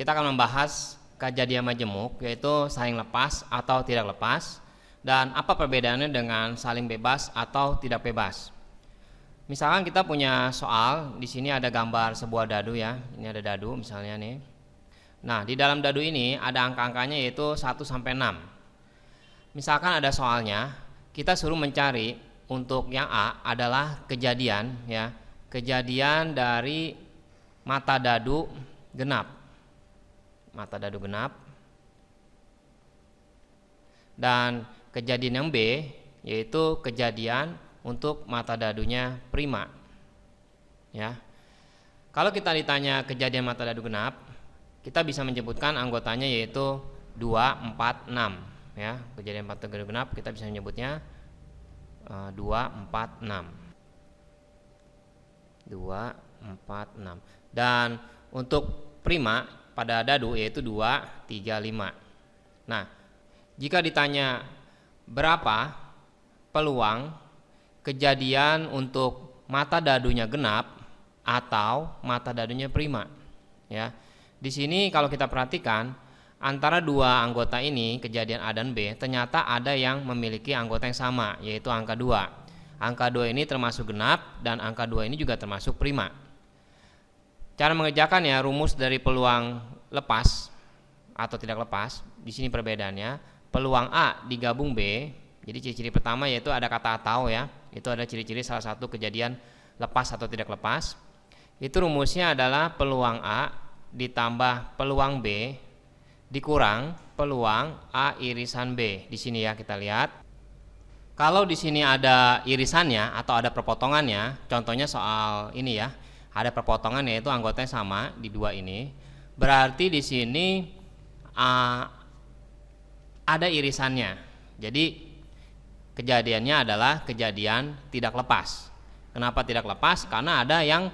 kita akan membahas kejadian majemuk, yaitu saling lepas atau tidak lepas, dan apa perbedaannya dengan saling bebas atau tidak bebas. Misalkan kita punya soal, di sini ada gambar sebuah dadu ya. Ini ada dadu misalnya nih. Nah, di dalam dadu ini ada angka-angkanya yaitu 1 sampai 6. Misalkan ada soalnya, kita suruh mencari untuk yang A adalah kejadian ya. Kejadian dari mata dadu genap. Mata dadu genap. Dan kejadian yang B yaitu kejadian untuk mata dadunya prima. Ya. Kalau kita ditanya kejadian mata dadu genap, kita bisa menyebutkan anggotanya yaitu 2, 4, 6. Ya, kejadian mata dadu genap kita bisa menyebutnya 2, 4, 6. 2, 4, 6. Dan untuk prima pada dadu yaitu 2, 3, 5. Nah, jika ditanya berapa peluang kejadian untuk mata dadunya genap atau mata dadunya prima, ya. Di sini kalau kita perhatikan antara dua anggota ini, kejadian A dan B, ternyata ada yang memiliki anggota yang sama, yaitu angka 2. Angka 2 ini termasuk genap dan angka 2 ini juga termasuk prima. Cara mengerjakan ya, rumus dari peluang lepas atau tidak lepas. Di sini perbedaannya, peluang A digabung B. Jadi ciri-ciri pertama yaitu ada kata atau ya. Itu ada ciri-ciri salah satu kejadian lepas atau tidak lepas. Itu rumusnya adalah peluang A ditambah peluang B dikurang peluang A irisan B. Di sini ya kita lihat. Kalau di sini ada irisannya atau ada perpotongannya, contohnya soal ini ya, ada perpotongan yaitu anggotanya sama di dua ini. Berarti di sini ada irisannya. Jadi kejadiannya adalah kejadian tidak lepas. Kenapa tidak lepas? Karena ada yang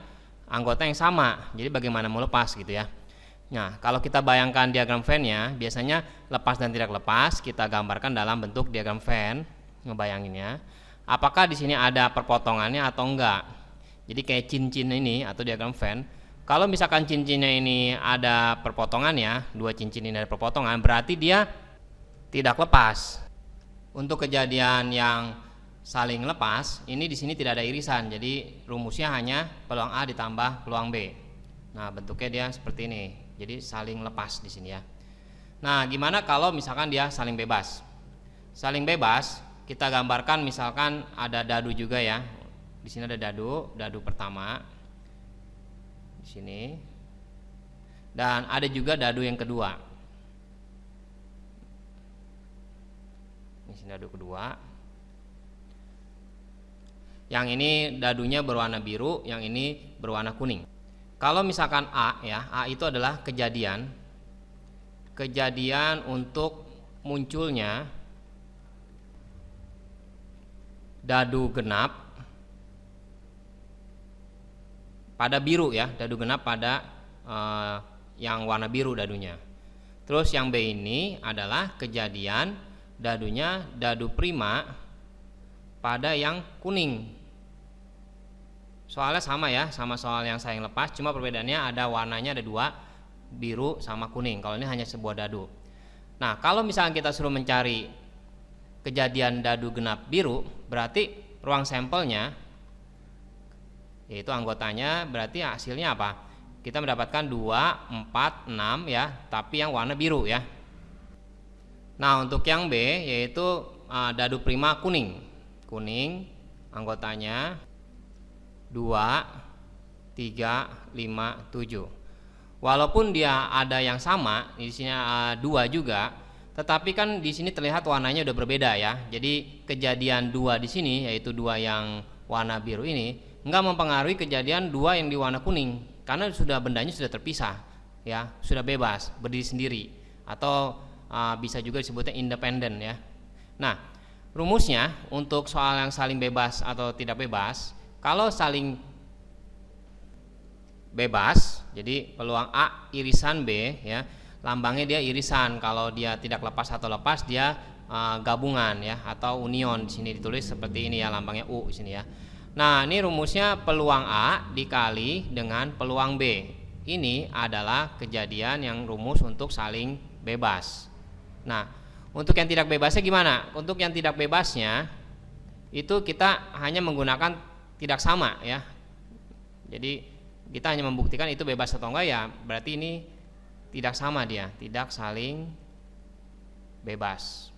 anggota yang sama. Jadi bagaimana mau lepas gitu ya. Nah, kalau kita bayangkan diagram Venn-nya, biasanya lepas dan tidak lepas kita gambarkan dalam bentuk diagram Venn, ngebayanginnya. Apakah di sini ada perpotongannya atau enggak? Jadi kayak cincin ini atau diagram Venn. Kalau misalkan cincinnya ini ada perpotongannya, dua cincin ini ada perpotongan, berarti dia tidak lepas. Untuk kejadian yang saling lepas, ini di sini tidak ada irisan. Jadi rumusnya hanya peluang A ditambah peluang B. Nah, bentuknya dia seperti ini. Jadi saling lepas di sini ya. Nah, gimana kalau misalkan dia saling bebas? Saling bebas kita gambarkan misalkan ada dadu juga ya. Di sini ada dadu, dadu pertama. Di sini. Dan ada juga dadu yang kedua. Di sini dadu kedua. Yang ini dadunya berwarna biru, yang ini berwarna kuning. Kalau misalkan A ya, A itu adalah kejadian untuk munculnya dadu genap pada biru ya, dadu genap pada yang warna biru dadunya. Terus yang B ini adalah kejadian dadunya dadu prima pada yang kuning. Soalnya sama ya, sama soal yang saling lepas, cuma perbedaannya ada warnanya ada dua, biru sama kuning. Kalau ini hanya sebuah dadu. Nah, kalau misalnya kita suruh mencari kejadian dadu genap biru, berarti ruang sampelnya yaitu anggotanya, berarti hasilnya apa? Kita mendapatkan 2, 4, 6 ya, tapi yang warna biru ya. Nah, untuk yang B yaitu dadu prima kuning. Kuning anggotanya 2, 3, 5, 7. Walaupun dia ada yang sama, di sini 2 juga, tetapi kan di sini terlihat warnanya udah berbeda ya. Jadi kejadian 2 di sini yaitu 2 yang warna biru ini enggak mempengaruhi kejadian 2 yang di warna kuning karena bendanya sudah terpisah ya, sudah bebas, berdiri sendiri atau bisa juga disebutnya independen ya. Nah, rumusnya untuk soal yang saling bebas atau tidak bebas, kalau saling bebas, jadi peluang A irisan B ya, lambangnya dia irisan. Kalau dia tidak lepas atau lepas dia gabungan ya atau union. Di sini ditulis seperti ini ya, lambangnya U di sini ya. Nah, ini rumusnya peluang A dikali dengan peluang B ini adalah kejadian yang rumus untuk saling bebas. Nah, untuk yang tidak bebasnya gimana? Untuk yang tidak bebasnya itu kita hanya menggunakan tidak sama ya. Jadi kita hanya membuktikan itu bebas atau enggak ya, berarti ini tidak sama dia, tidak saling bebas.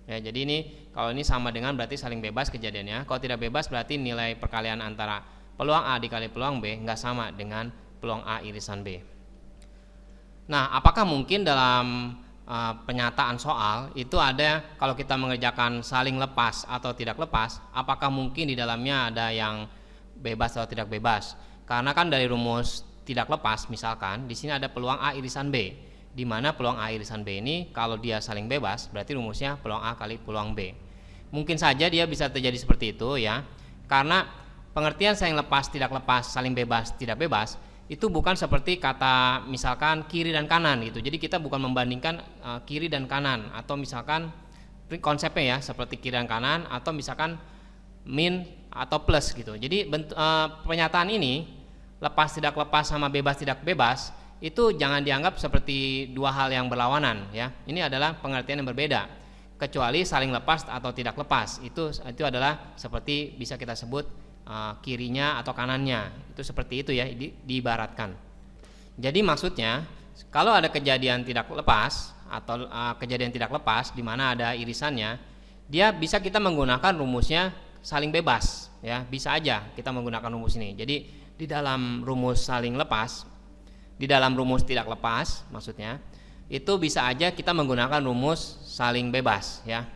Ya, jadi ini kalau ini sama dengan berarti saling bebas kejadiannya. Kalau tidak bebas berarti nilai perkalian antara peluang A dikali peluang B enggak sama dengan peluang A irisan B. Nah, apakah mungkin dalam penyataan soal itu ada kalau kita mengerjakan saling lepas atau tidak lepas, apakah mungkin di dalamnya ada yang bebas atau tidak bebas? Karena kan dari rumus tidak lepas misalkan di sini ada peluang A irisan B, di mana peluang A irisan B ini kalau dia saling bebas berarti rumusnya peluang A kali peluang B. Mungkin saja dia bisa terjadi seperti itu ya, karena pengertian saling lepas tidak lepas, saling bebas tidak bebas itu bukan seperti kata misalkan kiri dan kanan gitu. Jadi kita bukan membandingkan kiri dan kanan, atau misalkan konsepnya ya seperti kiri dan kanan, atau misalkan min atau plus gitu. Jadi pernyataan ini lepas tidak lepas sama bebas tidak bebas itu jangan dianggap seperti dua hal yang berlawanan ya. Ini adalah pengertian yang berbeda. Kecuali saling lepas atau tidak lepas itu adalah seperti bisa kita sebut kirinya atau kanannya, itu seperti itu ya diibaratkan. Jadi maksudnya kalau ada kejadian tidak lepas atau kejadian tidak lepas di mana ada irisannya, dia bisa kita menggunakan rumusnya saling bebas ya, bisa aja kita menggunakan rumus ini. Jadi di dalam rumus saling lepas, di dalam rumus tidak lepas maksudnya itu bisa aja kita menggunakan rumus saling bebas ya.